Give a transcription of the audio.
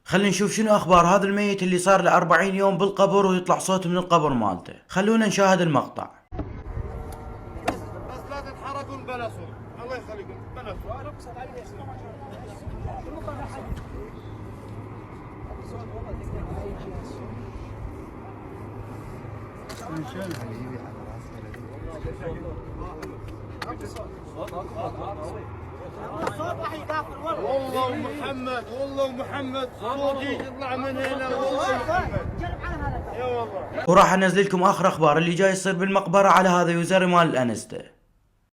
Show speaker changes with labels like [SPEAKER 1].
[SPEAKER 1] خلينا نشوف شنو اخبار هذا الميت اللي صار له 40 يوم بالقبر ويطلع صوت من القبر مالته. خلونا نشاهد المقطع.
[SPEAKER 2] بس لا تتحركوا بلسوا، الله يخليكم بلسوا. والله محمد والله محمد صوتي يطلع من هنا والله محمد. يا والله.
[SPEAKER 1] وراح انزل لكم اخر اخبار اللي جاي يصير بالمقبره على هذا يوزر مال الانستا.